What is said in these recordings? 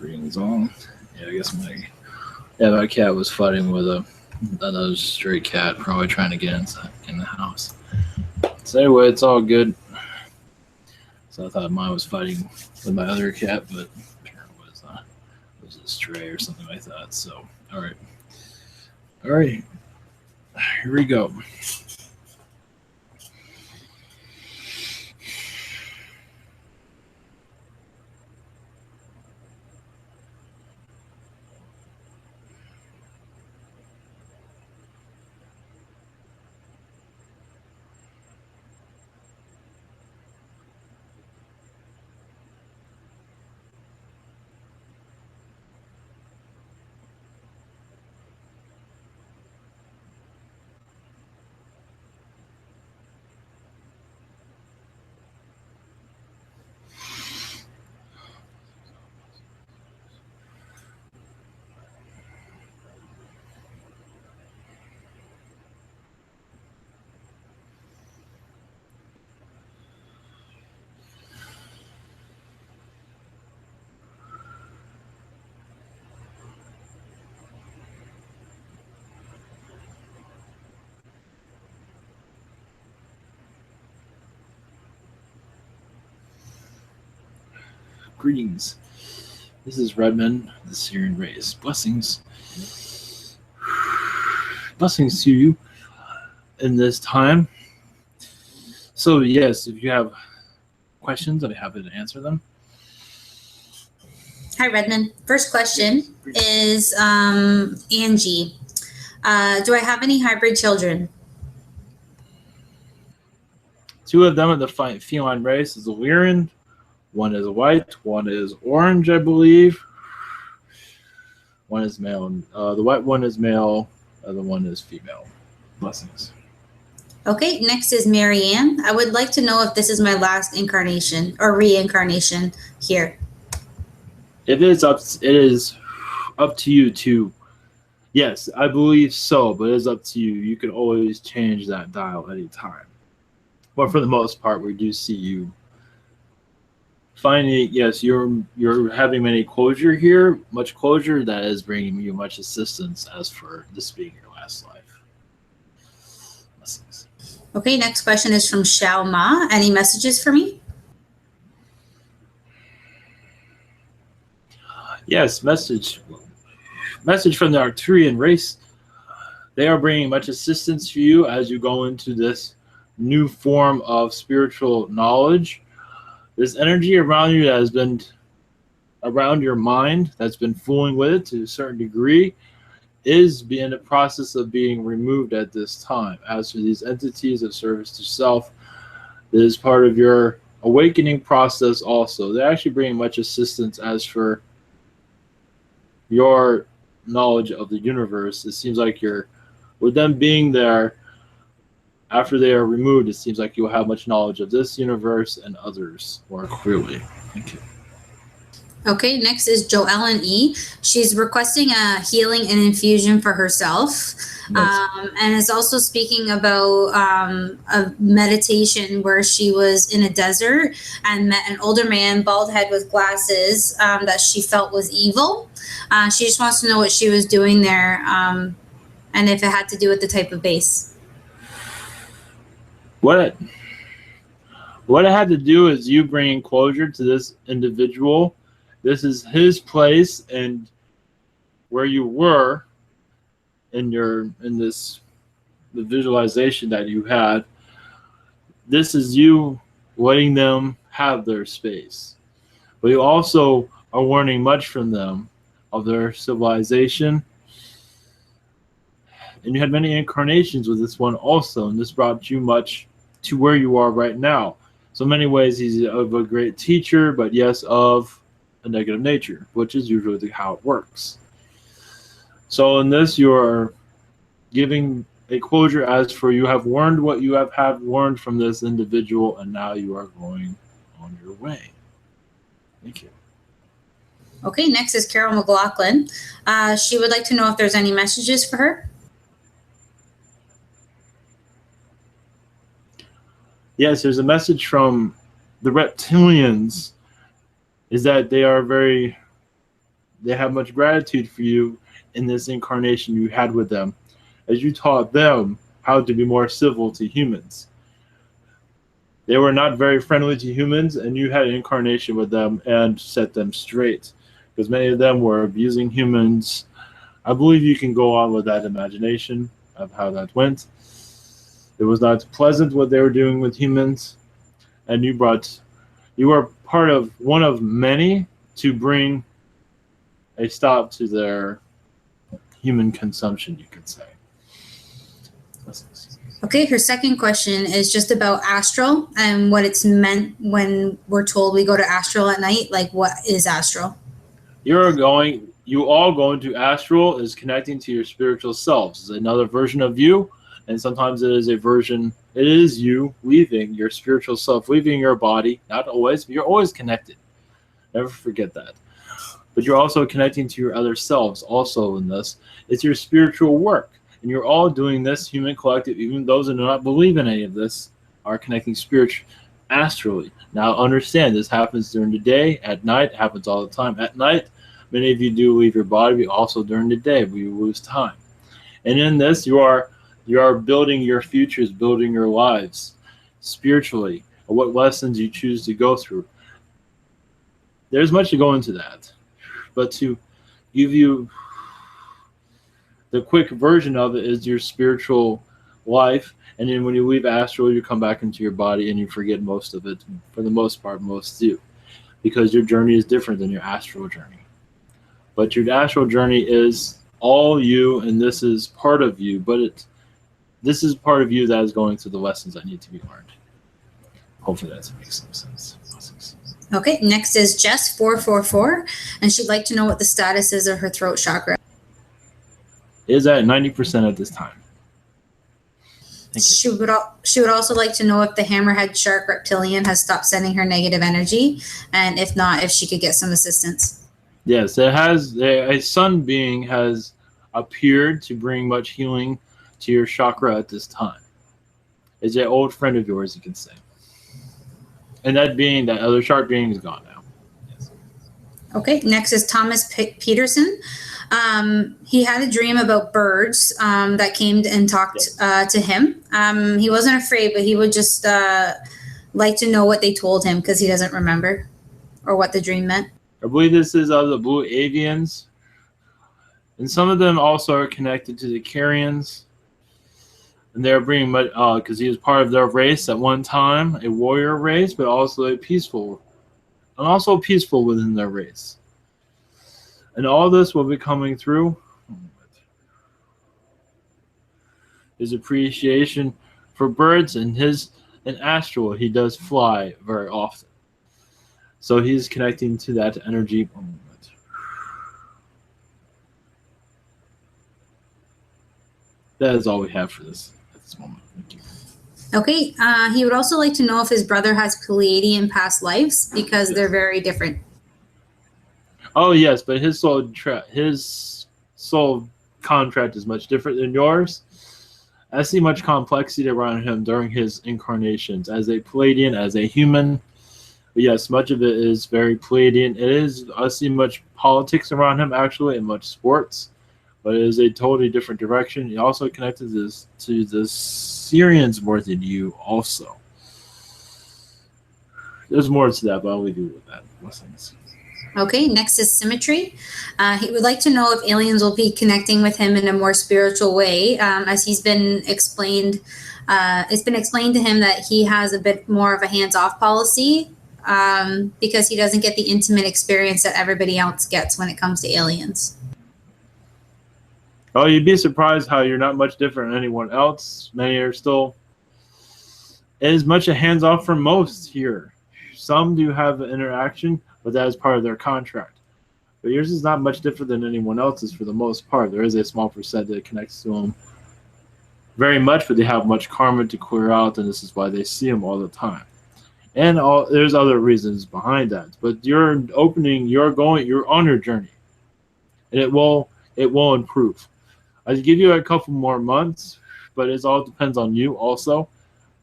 Greetings all. Yeah, I guess my cat was fighting with another stray cat, probably trying to get in the house. So anyway, it's all good. So I thought mine was fighting with my other cat, but apparently it was a stray or something like that. So all right, here we go. Greetings. This is Redmond, the Sirian race. Blessings. Blessings to you in this time. So yes, if you have questions, I'll be happy to answer them. Hi, Redmond. First question is Angie. Do I have any hybrid children? 2 of them in the feline race is a Lyran. 1 is white, 1 is orange, I believe. 1 is male. The white one is male, the other one is female. Blessings. Okay, next is Marianne. I would like to know if this is my last incarnation or reincarnation here. It is up to you to, yes, I believe so, but it is up to you. You can always change that dial anytime. But for the most part, we do see you finding, yes, you're having many closure here, much closure that is bringing you much assistance as for this being your last life. Blessings. Okay, next question is from Xiao Ma. Any messages for me? Yes, message from the Arcturian race. They are bringing much assistance for you as you go into this new form of spiritual knowledge. This energy around you that has been around your mind, that's been fooling with it to a certain degree, is in the process of being removed at this time. As for these entities of service to self, it is part of your awakening process also. They're actually bringing much assistance as for your knowledge of the universe. It seems like with them being there, after they are removed, it seems like you'll have much knowledge of this universe and others more clearly. Thank you. Okay, next is Joellen E. She's requesting a healing and infusion for herself. And is also speaking about a meditation where she was in a desert and met an older man, bald head with glasses, that she felt was evil. She just wants to know what she was doing there, and if it had to do with the type of base. What it had to do is you bringing closure to this individual. This is his place, and where you were in the visualization that you had. This is you letting them have their space, but you also are learning much from them of their civilization. And you had many incarnations with this one also, and this brought you much to where you are right now. So in many ways, he's of a great teacher, but yes, of a negative nature, which is usually how it works. So in this, you're giving a closure as for you have learned what you have learned from this individual, and now you are going on your way. Thank you. Okay, next is Carol McLaughlin. She would like to know if there's any messages for her. Yes, there's a message from the reptilians, is that they are very they have much gratitude for you in this incarnation you had with them, as you taught them how to be more civil to humans. They were not very friendly to humans, and you had an incarnation with them and set them straight, because many of them were abusing humans. I believe you can go on with that imagination of how that went. It was not pleasant what they were doing with humans, and you were part of one of many to bring a stop to their human consumption, you could say. Okay, her second question is just about astral and what it's meant when we're told we go to astral at night. Like, what is astral? You all going to astral is connecting to your spiritual selves. It's another version of you, and sometimes it is you leaving your spiritual self, leaving your body. Not always, but you're always connected. Never forget that. But you're also connecting to your other selves also in this. It's your spiritual work. And you're all doing this, human collective, even those that do not believe in any of this, are connecting spiritually, astrally. Now understand, this happens during the day, at night, it happens all the time. At night, many of you do leave your body, but also during the day, but you lose time. And in this, you are building your futures, building your lives spiritually, or what lessons you choose to go through. There's much to go into that. But to give you the quick version of it is your spiritual life, and then when you leave astral, you come back into your body and you forget most of it. For the most part, most do, because your journey is different than your astral journey. But your astral journey is all you, and this is part of you, but this is part of you that is going through the lessons that need to be learned. Hopefully that makes some sense. Okay, next is Jess 444, and she'd like to know what the status is of her throat chakra. It is at 90% at this time. She would also like to know if the hammerhead shark reptilian has stopped sending her negative energy, and if not, if she could get some assistance. Yes, it has. A sun being has appeared to bring much healing to your chakra at this time. It's an old friend of yours, you can say. And that other shark being, is gone now. Yes. Okay, next is Thomas Peterson. He had a dream about birds that came and talked to him. He wasn't afraid, but he would just like to know what they told him because he doesn't remember or what the dream meant. I believe this is of the blue avians. And some of them also are connected to the Carians. And they're bringing much, because he was part of their race at one time, a warrior race, but also peaceful within their race. And all this will be coming through his appreciation for birds, and in Astral, he does fly very often. So he's connecting to that energy. That is all we have for this at this moment. Thank you. Okay, he would also like to know if his brother has Pleiadian past lives, because they're very different. Oh yes, but his soul contract is much different than yours. I see much complexity around him during his incarnations as a Pleiadian, as a human. But yes, much of it is very Pleiadian. I see much politics around him actually, and much sports, but it is a totally different direction. He also connected this to the Sirians more than you also. There's more to that, but I'll leave you with that. Blessings. Okay, next is Symmetry. He would like to know if aliens will be connecting with him in a more spiritual way, as he's been explained. It's been explained to him that he has a bit more of a hands-off policy because he doesn't get the intimate experience that everybody else gets when it comes to aliens. Oh, you'd be surprised how you're not much different than anyone else. Many are still as much a hands-off for most here. Some do have an interaction, but that is part of their contract. But yours is not much different than anyone else's for the most part. There is a small percent that connects to them very much, but they have much karma to clear out, and this is why they see them all the time. And there's other reasons behind that. But you're on your journey, and it will improve. I'll give you a couple more months, but it all depends on you also.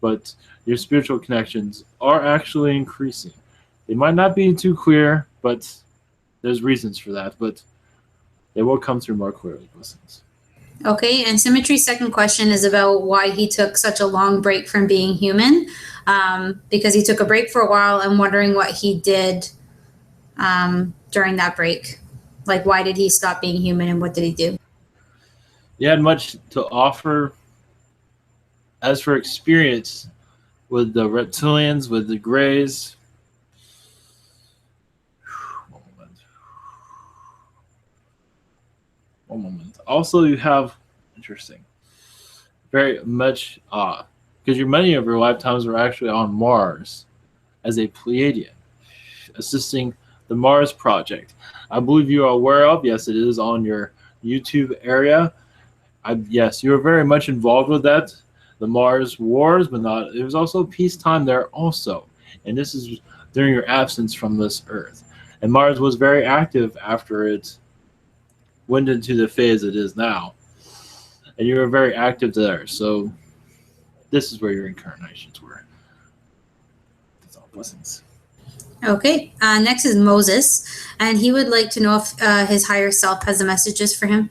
But your spiritual connections are actually increasing. They might not be too clear, but there's reasons for that. But They will come through more clearly. Blessings. Okay, and Symmetry's second question is about why he took such a long break from being human, because he took a break for a while and wondering what he did during that break. Like, why did he stop being human and what did he do? He had much to offer. As for experience with the reptilians, with the grays, one moment. Also, you have interesting, very much because many of your lifetimes were actually on Mars as a Pleiadian, assisting the Mars project. I believe you are aware of. Yes, it is on your YouTube area. Yes, you were very much involved with that. The Mars wars, but not. It was also peacetime there also, and this is during your absence from this Earth. And Mars was very active after it went into the phase it is now, and you were very active there. So this is where your incarnations were. That's all. Blessings. Okay, next is Moses, and he would like to know if his higher self has the messages for him.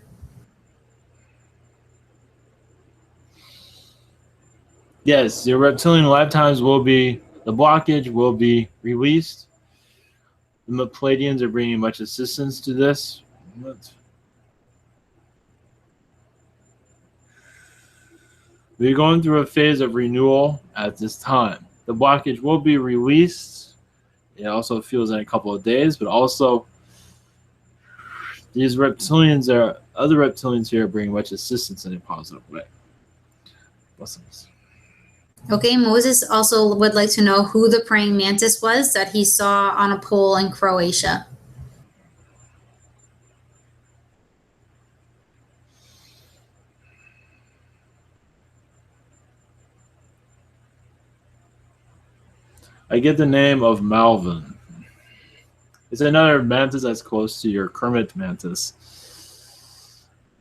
Yes, your reptilian lifetimes will be, the blockage will be released. The Pleiadians are bringing much assistance to this. We're going through a phase of renewal at this time. The blockage will be released. It also feels in a couple of days, but also these reptilians other reptilians here are bringing much assistance in a positive way. Blessings. Okay, Moses also would like to know who the praying mantis was that he saw on a pole in Croatia. I get the name of Malvin. It's another mantis that's close to your Kermit mantis.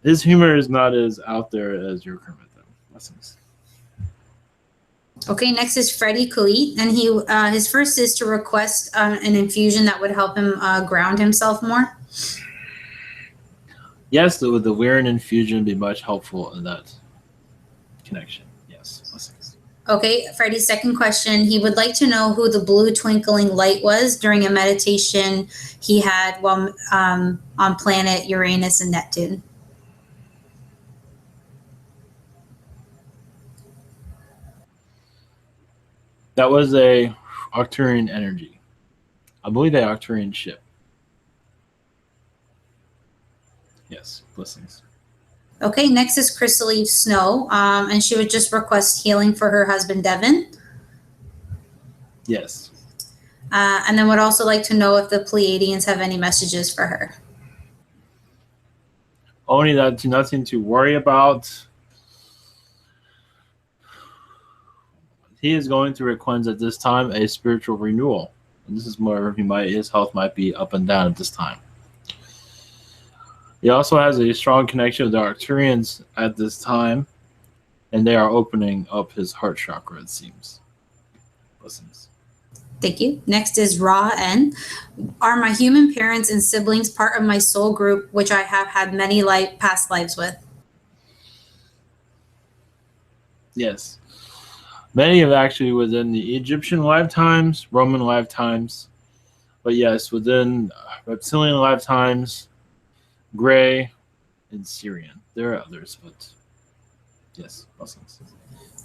His humor is not as out there as your Kermit, though. Blessings. Okay, next is Freddie Khalid, and his first is to request an infusion that would help him ground himself more. Yes, with the Weirin infusion be much helpful in that connection. Yes, blessings. Okay, Freddie's second question, he would like to know who the blue twinkling light was during a meditation he had while on planet Uranus and Neptune. That was a Arcturian energy. I believe a Arcturian ship. Yes, blessings. Okay, next is Crystal Eve Snow, and she would just request healing for her husband, Devin. Yes. And then would also like to know if the Pleiadians have any messages for her. Only that nothing to worry about. He is going through a cleanse at this time, a spiritual renewal. And this is more his health might be up and down at this time. He also has a strong connection with the Arcturians at this time, and they are opening up his heart chakra, it seems. Blessings. Thank you. Next is Ra N. Are my human parents and siblings part of my soul group, which I have had many past lives with? Yes. Many of actually within the Egyptian lifetimes, Roman lifetimes, but yes, within reptilian lifetimes, Gray, and Sirian. There are others, but yes, blessings.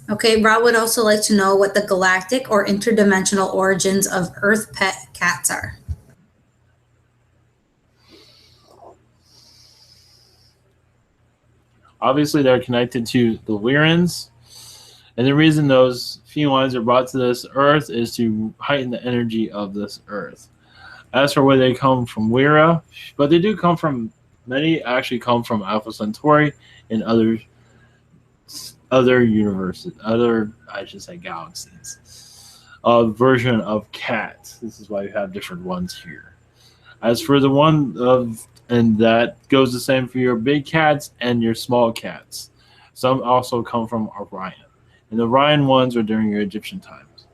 Okay, Ra would also like to know what the galactic or interdimensional origins of Earth pet cats are. Obviously, they're connected to the Weirins, and the reason those felines are brought to this Earth is to heighten the energy of this Earth. As for where they come from, Weira, but they do come from, many actually come from Alpha Centauri and other universes, I should say galaxies. A version of cat. This is why you have different ones here. As for the one and that goes the same for your big cats and your small cats. Some also come from Orion. And the Orion ones are during your Egyptian times.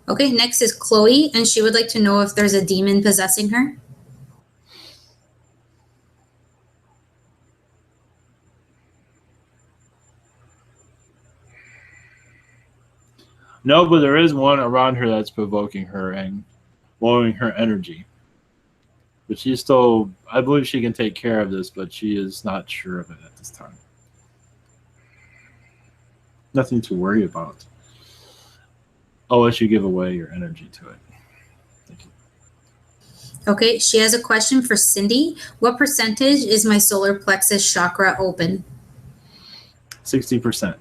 Okay, next is Chloe, and she would like to know if there's a demon possessing her. No, but there is one around her that's provoking her and lowering her energy. But she's still, I believe she can take care of this, but she is not sure of it at this time. Nothing to worry about. Unless you give away your energy to it. Thank you. Okay, she has a question for Cindy. What percentage is my solar plexus chakra open? 60%.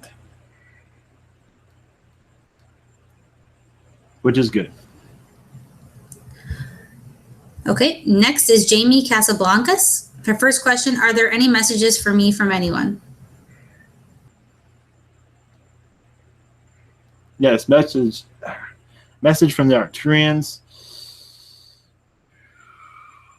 Which is good. Okay, next is Jamie Casablancas. Her first question, are there any messages for me from anyone? Yes, message from the Arcturians.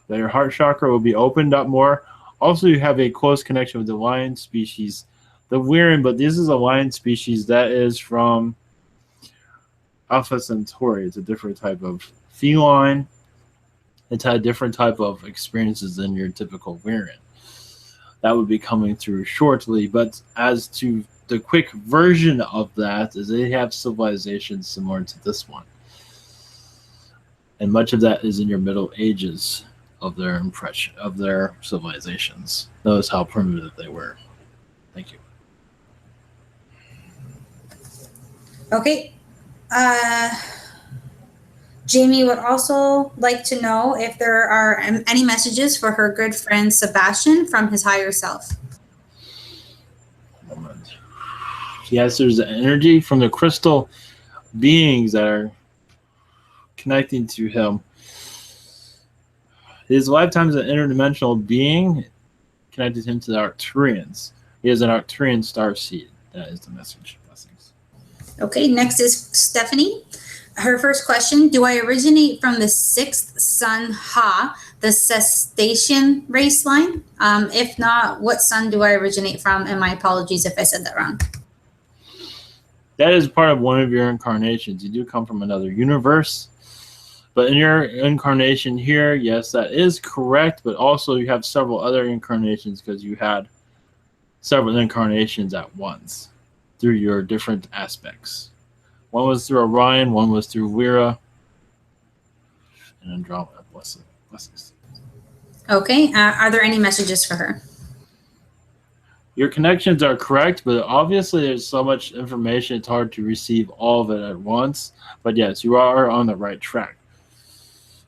That your heart chakra will be opened up more. Also, you have a close connection with the lion species, the Weirin, but this is a lion species that is from Alpha Centauri. It's a different type of feline. It's had different type of experiences than your typical Weirin. That would be coming through shortly. But as to the quick version of that is they have civilizations similar to this one. And much of that is in your Middle Ages of their impression of their civilizations. Notice how primitive they were. Thank you. Okay. Jamie would also like to know if there are any messages for her good friend Sebastian from his higher self. Yes, there's the energy from the crystal beings that are connecting to him. His lifetime as an interdimensional being connected him to the Arcturians. He has an Arcturian star seed. That is the message. Blessings. Okay, next is Stephanie. Her first question, do I originate from the sixth sun Ha, the cetacean race line? If not, what sun do I originate from? And my apologies if I said that wrong. That is part of one of your incarnations. You do come from another universe. But in your incarnation here, yes, that is correct. But also you have several other incarnations because you had several incarnations at once through your different aspects. One was through Orion, one was through Wira, and Andromeda. Blessings. Okay, are there any messages for her? Your connections are correct, but obviously there's so much information, it's hard to receive all of it at once. But yes, you are on the right track.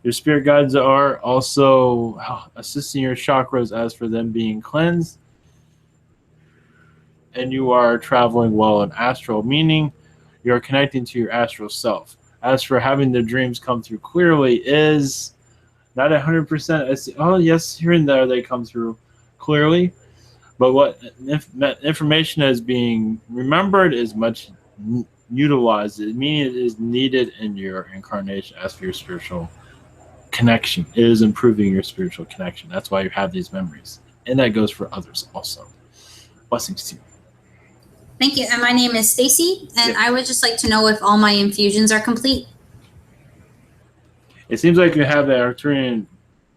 Your spirit guides are also assisting your chakras as for them being cleansed. And you are traveling well in astral, meaning you're connecting to your astral self. As for having the dreams come through clearly is not 100%. Oh, yes, here and there they come through clearly. But what information is being remembered is much utilized, meaning it is needed in your incarnation as for your spiritual connection. It is improving your spiritual connection. That's why you have these memories. And that goes for others also. Blessings to you. Thank you. And my name is Stacy, and I would just like to know if all my infusions are complete. It seems like you have the Arcturian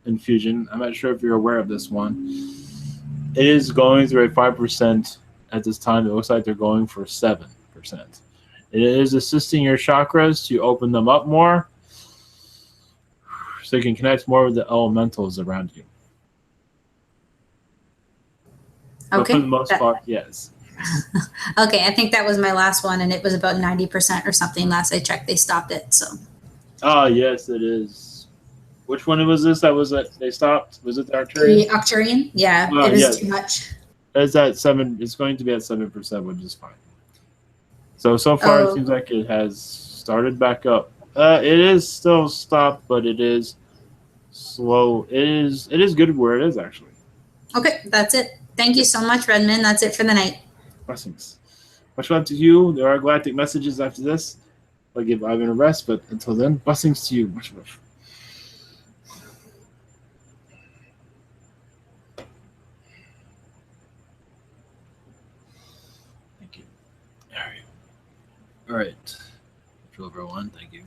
infusion. I'm not sure if you're aware of this one. It is going through a 5% at this time. It looks like they're going for 7%. It is assisting your chakras to open them up more so you can connect more with the elementals around you. Okay. But for the most part, yes. Okay, I think that was my last one, and it was about 90% or something. Last I checked, they stopped it. So. Oh, yes, it is. Which one was this? That was it. They stopped. Was it the Arcturian? The Arcturian, yeah, it was too much. It's at 7. It's going to be at 7%, which is fine. So far, it seems like it has started back up. It is still stopped, but it is slow. It is good where it is actually. Okay, that's it. Thank you so much, Redmond. That's it for the night. Blessings. Much love to you. There are galactic messages after this. I'll give Ivan a rest, but until then, blessings to you. Much love. Thank you. All right. Control everyone. Thank you.